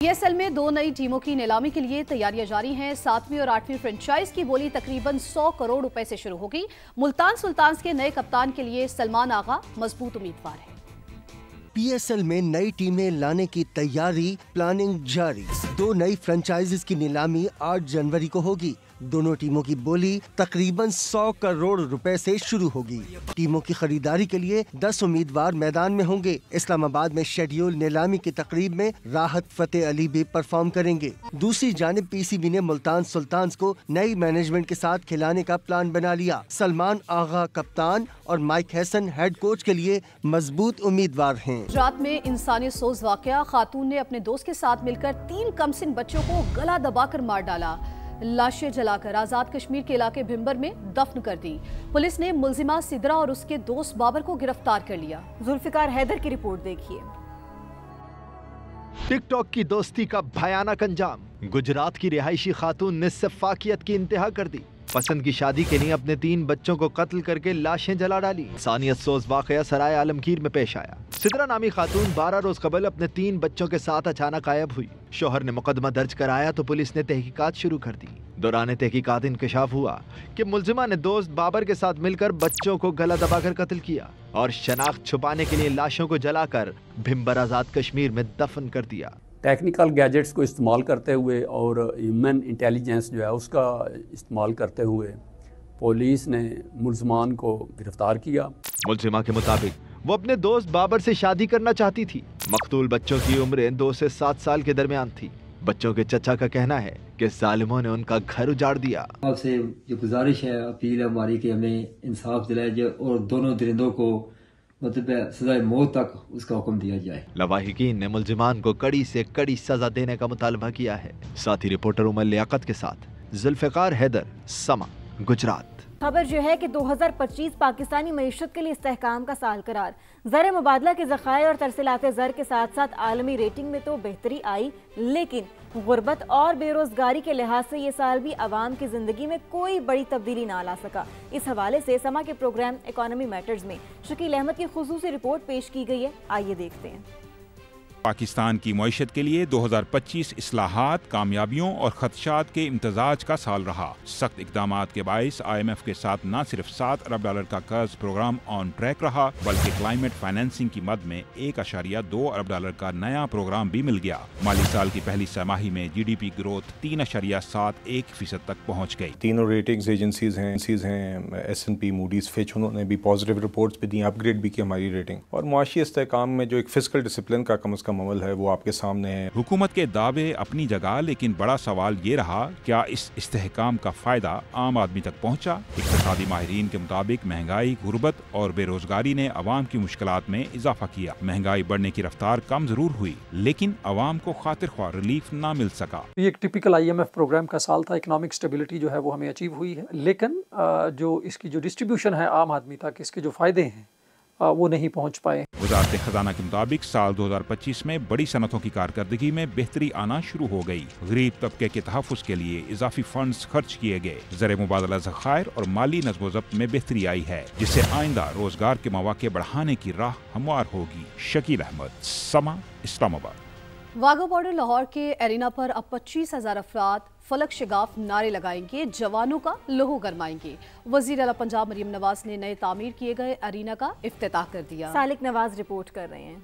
PSL में 2 नई टीमों की नीलामी के लिए तैयारियां जारी हैं। 7वीं और 8वीं फ्रेंचाइज की बोली तकरीबन 100 करोड़ रुपए से शुरू होगी। मुल्तान सुल्तान्स के नए कप्तान के लिए सलमान आगा मजबूत उम्मीदवार है। PSL में नई टीमें लाने की तैयारी, प्लानिंग जारी। 2 नई फ्रेंचाइजीज की नीलामी 8 जनवरी को होगी। दोनों टीमों की बोली तकरीबन 100 करोड़ रुपए से शुरू होगी। टीमों की खरीदारी के लिए 10 उम्मीदवार मैदान में होंगे। इस्लामाबाद में शेड्यूल नीलामी की तकरीब में राहत फतेह अली भी परफॉर्म करेंगे। दूसरी जानिब PCB ने मुल्तान सुल्तान्स को नई मैनेजमेंट के साथ खिलाने का प्लान बना लिया। सलमान आगा कप्तान और माइक हैसन हेड कोच के लिए मजबूत उम्मीदवार हैं। गुजरात में इंसानी सोज वाकया, खातून ने अपने दोस्त के साथ मिलकर 3 कमसिन बच्चों को गला दबाकर मार डाला। लाशें जलाकर आजाद कश्मीर के इलाके भिम्बर में दफन कर दी। पुलिस ने मुलजिमा सिद्रा और उसके दोस्त बाबर को गिरफ्तार कर लिया। जुल्फिकार हैदर की रिपोर्ट देखिए। टिकटॉक की दोस्ती का भयानक अंजाम, गुजरात की रिहायशी खातून ने सफाकियत की इंतहा कर दी। पसंद की शादी के लिए अपने 3 बच्चों को कत्ल करके लाशें जला डाली। इंसानियत सोज वाकया सराय आलमगीर में पेश आया। सिद्रा नामी खातून 12 रोज कबल अपने 3 बच्चों के साथ अचानक गायब हुई। शोहर ने मुकदमा दर्ज कराया तो पुलिस ने तहकीकात शुरू कर दी। दौरान तहकीकात इंकशाफ हुआ कि मुलजिमा ने दोस्त बाबर के साथ मिलकर बच्चों को गला दबाकर कत्ल किया और शनाख्त छुपाने के लिए लाशों को जलाकर भिम्बर आजाद कश्मीर में दफन कर दिया। टेक्निकल गैजेट्स को इस्तेमाल करते हुए और ह्यूमन इंटेलिजेंस जो है उसका इस्तेमाल करते हुए पुलिस ने मुलजमान को गिरफ्तार किया। मुलजिमा के मुताबिक वो अपने दोस्त बाबर से शादी करना चाहती थी। मकतूल बच्चों की उम्र 2 से 7 साल के दरमियान थी। बच्चों के चचा का कहना है कि जालिमों ने उनका घर उजाड़ दिया। आपसे जो गुजारिश है, अपील है हमारी कि हमें इंसाफ दिलाया जाए और दोनों दरिंदों को मतलब सजाए मौत तक उसका हुक्म दिया जाए। लवाहिकीन ने मुलजिमान को कड़ी से कड़ी सजा देने का मुतालबा किया है। साथ ही रिपोर्टर उमर लियाकत के साथ जुल्फिकार हैदर, समा, गुजरात। खबर जो है कि 2025 पाकिस्तानी मईशत के लिए इस्तेहकाम का साल करार। ज़र मुबादला के ज़खायर और तरसीलात ज़र के साथ साथ आलमी रेटिंग में तो बेहतरी आई, लेकिन गुर्बत और बेरोजगारी के लिहाज से ये साल भी आवाम की जिंदगी में कोई बड़ी तब्दीली ना ला सका। इस हवाले से समा के प्रोग्राम इकोनॉमी मैटर्स में शकील अहमद की खुसूसी रिपोर्ट पेश की गई है। आइए देखते हैं। पाकिस्तान की मईशत के लिए 2025 इस्लाहात, कामयाबियों और खदशात के इम्तजाज का साल रहा। सख्त इकदामात के बाइस IMF के साथ न सिर्फ $7 अरब का कर्ज प्रोग्राम ऑन ट्रैक रहा, बल्कि क्लाइमेट फाइनेंसिंग की मद में $1.2 अरब का नया प्रोग्राम भी मिल गया। माली साल की पहली छमाही में GDP ग्रोथ 3.71% तक पहुँच गई। तीनों रेटिंग्स एजेंसीज हैं S&P, मूडीज, फिच, उन्होंने भी पॉजिटिव रिपोर्ट्स भी दी, अपग्रेड भी की हमारी रेटिंग। और मुआशी इस्तेहकाम में जो एक फिस्कल डिसिप्लिन का कम अज कम अमल है वो आपके सामने है। हुकूमत के दावे अपनी जगह, लेकिन बड़ा सवाल ये रहा, क्या इस इस्तेहकाम का फायदा आम आदमी तक पहुंचा? इक्तिसादी माहिरीन के मुताबिक महंगाई, गुर्बत और बेरोजगारी ने अवाम की मुश्किलात में इजाफा किया। महंगाई बढ़ने की रफ्तार कम जरूर हुई, लेकिन अवाम को खातिर ख्वाह रिलीफ ना मिल सका। ये एक टिपिकल IMF प्रोग्राम का साल था। इकोनॉमिक स्टेबिलिटी जो है वो हमें अचीव हुई है, लेकिन जो इसकी जो डिस्ट्रीब्यूशन है आम आदमी तक, इसके जो फायदे हैं वो नहीं पहुंच पाए। वज़ारत खजाना के मुताबिक साल 2025 में बड़ी सनतों की कारकर्दगी में बेहतरी आना शुरू हो गई। गरीब तबके के तहफ़्फ़ुज़ के लिए इजाफी फंड्स खर्च किए गए। ज़र मुबादला ज़खायर और माली नज़्म ज़ब्त में बेहतरी आई है, जिससे आइंदा रोजगार के मौके बढ़ाने की राह हमवार होगी। शकील अहमद, समा, इस्लामाबाद। वाघा बॉर्डर लाहौर के एरिना पर अब 25,000 अफराद फलक शिगाफ नारे लगाएंगे, जवानों का लहू गरमाएंगे। वजीर आला पंजाब मरियम नवाज ने नए तामीर किए गए एरिना का इफ्तिताह कर दिया। सालिक नवाज रिपोर्ट कर रहे हैं।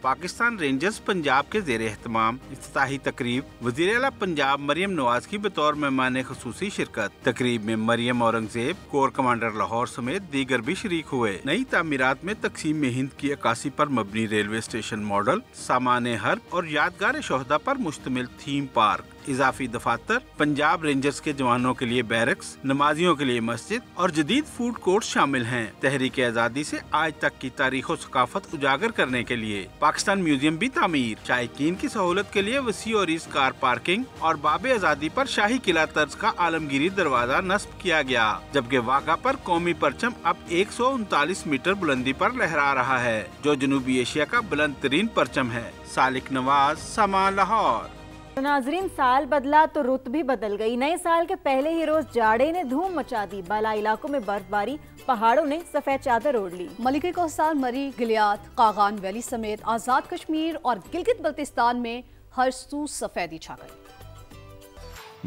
पाकिस्तान रेंजर्स पंजाब के ज़ेर एहतमाम इफ्तिताही तकरीब, वज़ीर आला पंजाब मरियम नवाज की बतौर मेहमान ख़ुसूसी शिरकत। तकरीब में मरियम औरंगजेब, कोर कमांडर लाहौर समेत दीगर भी शरीक हुए। नई तामीरात में तकसीम में हिंद की अक्कासी पर मबनी रेलवे स्टेशन मॉडल, सामान हर्ब और यादगार शोहदा पर मुश्तमिल थीम पार्क, इजाफी दफातर, पंजाब रेंजर्स के जवानों के लिए बैरक्स, नमाजियों के लिए मस्जिद और जदीद फूड कोर्ट शामिल हैं। तहरीक आज़ादी से आज तक की तारीख और सकाफत उजागर करने के लिए पाकिस्तान म्यूजियम भी तामीर, शायकीन की सहूलत के लिए वसी और इस कार पार्किंग और बाबे आज़ादी पर शाही किला तर्ज का आलमगीरी दरवाजा नस्ब किया गया, जबकि वाघा पर कौमी परचम अब 139 मीटर बुलंदी पर लहरा रहा है, जो जनूबी एशिया का बुलंद तरीन परचम है। सालिक नवाज, समा, लाहौर। नाजरीन, साल बदला तो रुत भी बदल गई। नए साल के पहले ही रोज जाड़े ने धूम मचा दी। बाला इलाकों में बर्फबारी, पहाड़ों ने सफेद चादर ओढ़ ली। मलिक कोहस्तान, मरी, गिलियात, कागान वैली समेत आजाद कश्मीर और गिलगित बल्तिस्तान में हर सू सफेदी छा गई।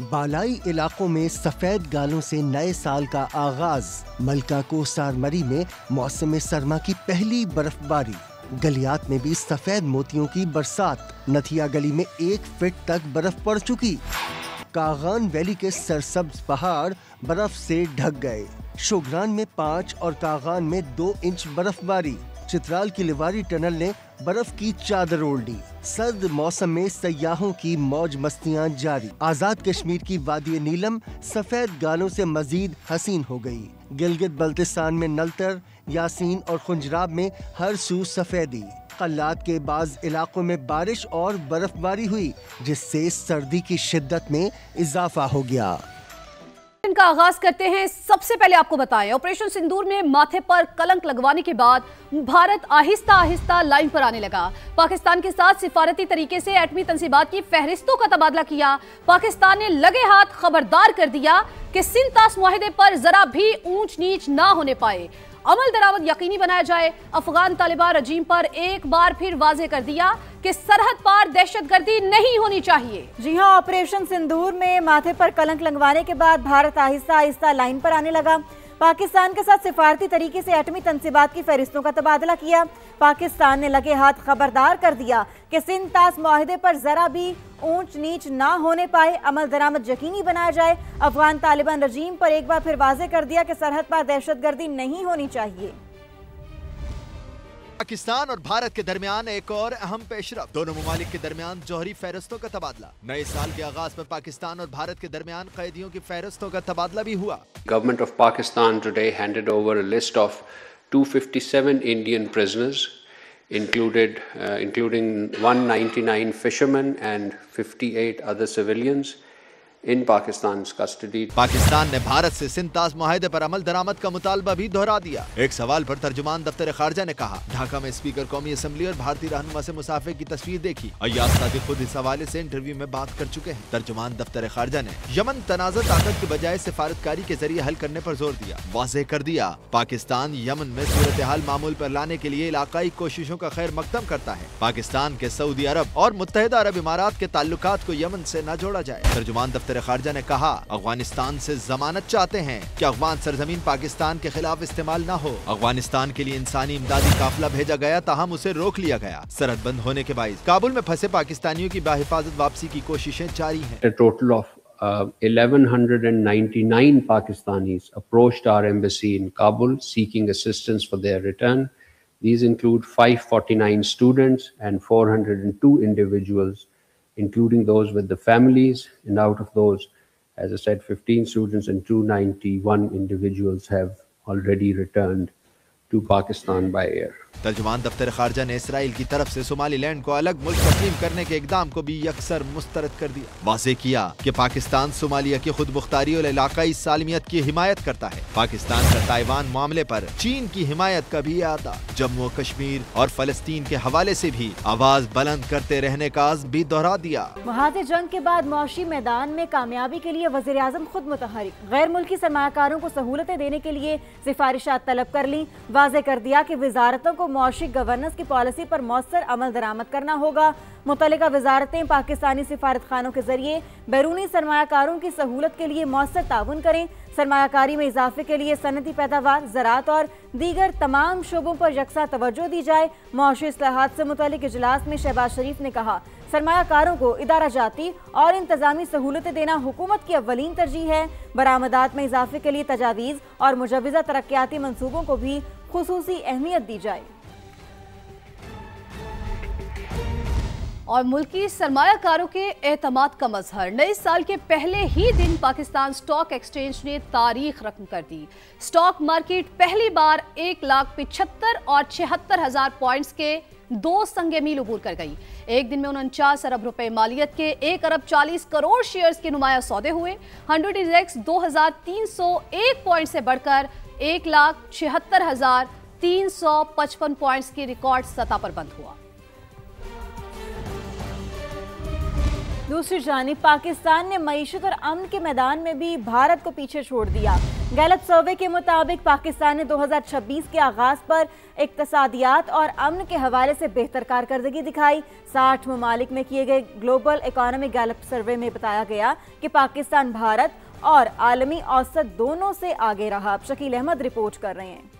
बालाई इलाकों में सफेद गालों से नए साल का आगाज। मलका कोसार मरी में मौसम सरमा की पहली बर्फबारी। गलियात में भी सफेद मोतियों की बरसात। नथिया गली में 1 फीट तक बर्फ पड़ चुकी। कागान वैली के सरसब्ज पहाड़ बर्फ से ढक गए। शोगरान में 5 और कागान में 2 इंच बर्फबारी। चित्राल की लिवारी टनल ने बर्फ की चादर ओढ़ ली। सर्द मौसम में सयाहों की मौज मस्तियां जारी। आजाद कश्मीर की वादी नीलम सफेद गालों से मजीद हसीन हो गई। गिलगित बल्तिस्तान में नलतर, यासीन और खुंजराब में हर सू सफेदी। कल्लात के बाज इलाकों में बारिश और बर्फबारी हुई, जिससे सर्दी की शिद्दत में इजाफा हो गया। इनका आगाज करते हैं। सबसे पहले आपको बताएं, ऑपरेशन सिंदूर में माथे पर कलंक लगवाने के बाद भारत आहिस्ता आहिस्ता लाइन पर आने लगा। पाकिस्तान के साथ सिफारती तरीके से एटमी तंसीबात की फहरिस्तों का तबादला किया। पाकिस्तान ने लगे हाथ खबरदार कर दिया कि सिंतास मुआहिदे पर जरा भी ऊंच नीच ना होने पाए। अमल दरामद यकीनी बनाया जाए। अफगान तालिबान रजीम पर एक बार फिर वाजे कर दिया कि सरहद पार दहशतगर्दी नहीं होनी चाहिए। जी हां, ऑपरेशन सिंदूर में माथे पर कलंक लगवाने के बाद भारत आहिस्ता आहिस्ता लाइन पर आने लगा। पाकिस्तान के साथ सिफारती तरीके से एटमी तंसीबात की फहरिस्तों का तबादला किया। पाकिस्तान ने लगे हाथ खबरदार कर दिया कि सिंतास मुआहिदे पर जरा भी ऊंच नीच ना होने पाए। अमल दरामद यकीनी बनाया जाए। अफगान तालिबान रजीम पर एक बार फिर वाजे कर दिया कि सरहद पर दहशतगर्दी नहीं होनी चाहिए। पाकिस्तान और भारत के दरमियान एक और अहम पेशरफ। दोनों ममालिक के दरमियान जौहरी फहरिस्तों का तबादला। नए साल के आगाज में पाकिस्तान और भारत के दरमियान कैदियों की फहरिस्तों का तबादला भी हुआ। Government of Pakistan today handed over a list of 257 Indian prisoners, including 199 fishermen and 58 other civilians in Pakistan's custody. Pakistan ने भारत से सिंतास मुआहिदे पर अमल दरामद का मुतालबा भी दोहरा दिया। एक सवाल पर तर्जुमान दफ्तर खारजा ने कहा, ढाका में स्पीकर कौमी असम्बली और भारतीय रहनुमा से मुसाफिर की तस्वीर देखी। अय्याज सादिक खुद इस हवाले से इंटरव्यू में बात कर चुके हैं। तर्जुमान दफ्तर खारजा ने यमन तनाज़ा ताकत की बजाय सिफारतकारी के जरिए हल करने पर जोर दिया। वाज़ेह कर दिया, पाकिस्तान यमन में सूरत हाल मामूल पर लाने के लिए इलाकाई कोशिशों का खैर मकदम करता है। पाकिस्तान के सऊदी अरब और मुत्तहिदा अरब इमारात के ताल्लुकात को यमन से न जोड़ा जाए। तर्जुमान दफ्तर खारजा ने कहा, अफगानिस्तान से जमानत चाहते हैं कि अफगान सरजमीन पाकिस्तान के खिलाफ इस्तेमाल न हो। अफगानिस्तान के लिए इंसानी इमदादी काफिला भेजा गया, ताहम उसे रोक लिया गया। सरहद बंद होने के बाइस काबुल में फंसे पाकिस्तानियों की बाहिफाजत वापसी की कोशिशें जारी हैं। A total of 1199 Pakistanis approached our embassy in Kabul seeking assistance for their return. These include 549 students and 402 individuals, including those with the families, and out of those, as I said, 15 students and 291 individuals have already returned to Pakistan by air. तर्जुमान दफ्तर खारजा ने Israel की तरफ से Somaliland को अलग मुल्क तस्लीम करने के इकदाम को भी यकसर मुस्तरद कर दिया। वाज़ेह किया कि पाकिस्तान सोमालिया की खुद मुख्तारी और इलाकाई सालमियत की हिमायत करता है। पाकिस्तान का ताइवान मामले पर चीन की हिमायत का भी आता। जम्मू कश्मीर और फलस्तीन के हवाले से भी आवाज बुलंद करते रहने का अज़्म भी दोहरा दिया। महाज़ जंग के बाद मौशी मैदान में कामयाबी के लिए वज़ीर आज़म खुद मुतहरिक। गैर मुल्की सरमायाकारों को सहूलतें देने के लिए सिफारिशात तलब कर ली। वाज़ेह कर दिया कि वजारतों को मौशी गवर्नेंस की पॉलिसी पर मौसर अमल दरामद करना होगा। मुतल्लिका वजारतें पाकिस्तानी सिफारत खानों के जरिए बैरूनी सरमायाकारों की सहूलत के लिए मौसर ताउन करें। सरमायाकारी में इजाफे के लिए सनती पैदावार, ज़राअत और दीगर तमाम शोबों पर यकसा तवज्जो दी जाए। मौशी इस्लाहात से मुतल्लिक इजलास में शहबाज शरीफ ने कहा, सरमायाकारों को इदारा जाती और इंतजामी सहूलतें देना हुकूमत की अव्वलीन तरजीह है। बरामदात में इजाफे के लिए तजावीज़ और मुजव्वज़ा तरक्याती मंसूबों को भी खुसूसी अहमियत दी जाए। और मुल्की सरमायाकारों के एतमाद का मजहर। नए साल के पहले ही दिन पाकिस्तान स्टॉक एक्सचेंज ने तारीख रकम कर दी। स्टॉक मार्केट पहली बार 1,75,000 और 76,000 पॉइंट्स के 2 संगे मील उबूर कर गई। एक दिन में 49 अरब रुपए मालियत के 1 अरब 40 करोड़ शेयर्स के नुमाया सौदे हुए। 100 इंडेक्स 2,301 पॉइंट से बढ़कर 1,76,355 पॉइंट्स की रिकॉर्ड सतह पर बंद हुआ। दूसरी जानिब पाकिस्तान ने मईशत और अमन के मैदान में भी भारत को पीछे छोड़ दिया। गैलप सर्वे के मुताबिक पाकिस्तान ने 2026 के आगाज पर इक्तसादियात और अमन के हवाले से बेहतर कारकर्दगी दिखाई। 60 ममालिक में किए गए ग्लोबल इकोनॉमिक गैलप सर्वे में बताया गया कि पाकिस्तान भारत और आलमी औसत दोनों से आगे रहा। शकील अहमद रिपोर्ट कर रहे हैं।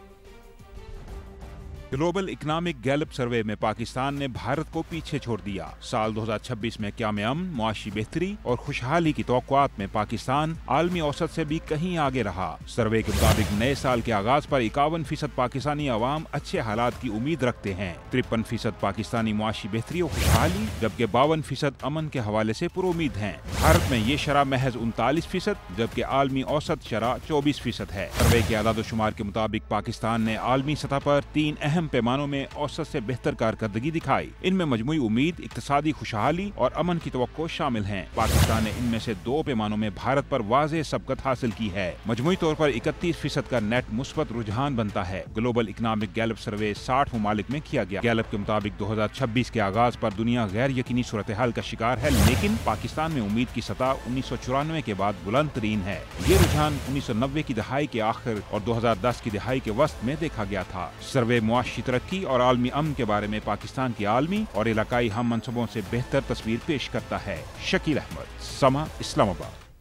ग्लोबल इकोनॉमिक गैलप सर्वे में पाकिस्तान ने भारत को पीछे छोड़ दिया। साल 2026 में क़याम अमन, मुआशी बेहतरी और खुशहाली की तवक्कुआत में पाकिस्तान आलमी औसत से भी कहीं आगे रहा। सर्वे के मुताबिक नए साल के आगाज पर 51% पाकिस्तानी अवाम अच्छे हालात की उम्मीद रखते हैं। 53% पाकिस्तानी मुआशी बेहतरी और खुशहाली, जबकि 52% अमन के हवाले से पुरुमीद हैं। भारत में ये शरह महज 39%, जबकि आलमी औसत शरह 24% है। सर्वे के आदाद-ओ-शुमार के मुताबिक पाकिस्तान ने आलमी सतह पर 3 अहम पैमानों में औसत से बेहतर कारकर्दगी दिखाई। इनमें मजमूई उम्मीद, इक्तिसादी खुशहाली और अमन की तवक्को शामिल हैं। पाकिस्तान ने इनमें से 2 पैमानों में भारत पर वाज़ेह सबकत हासिल की है। मजमूई तौर पर 31% का नेट मुस्बत रुझान बनता है। ग्लोबल इकोनॉमिक गैलप सर्वे 60 ममालिक में किया गया। गैलप के मुताबिक 2026 के आगाज पर दुनिया गैर यकीनी सूरत हाल का शिकार है, लेकिन पाकिस्तान में उम्मीद की सतह 1994 के बाद बुलंद तरीन है। ये रुझान 1990 की दहाई के आखिर और 2010 की दहाई के वस्त में देखा गया था। सर्वे मुआशी तरक्की और आलमी अमन के बारे में पाकिस्तान की आलमी और इलाकाई हम मनसूबों से बेहतर तस्वीर पेश करता है। शकील अहमद, समा, इस्लामाबाद।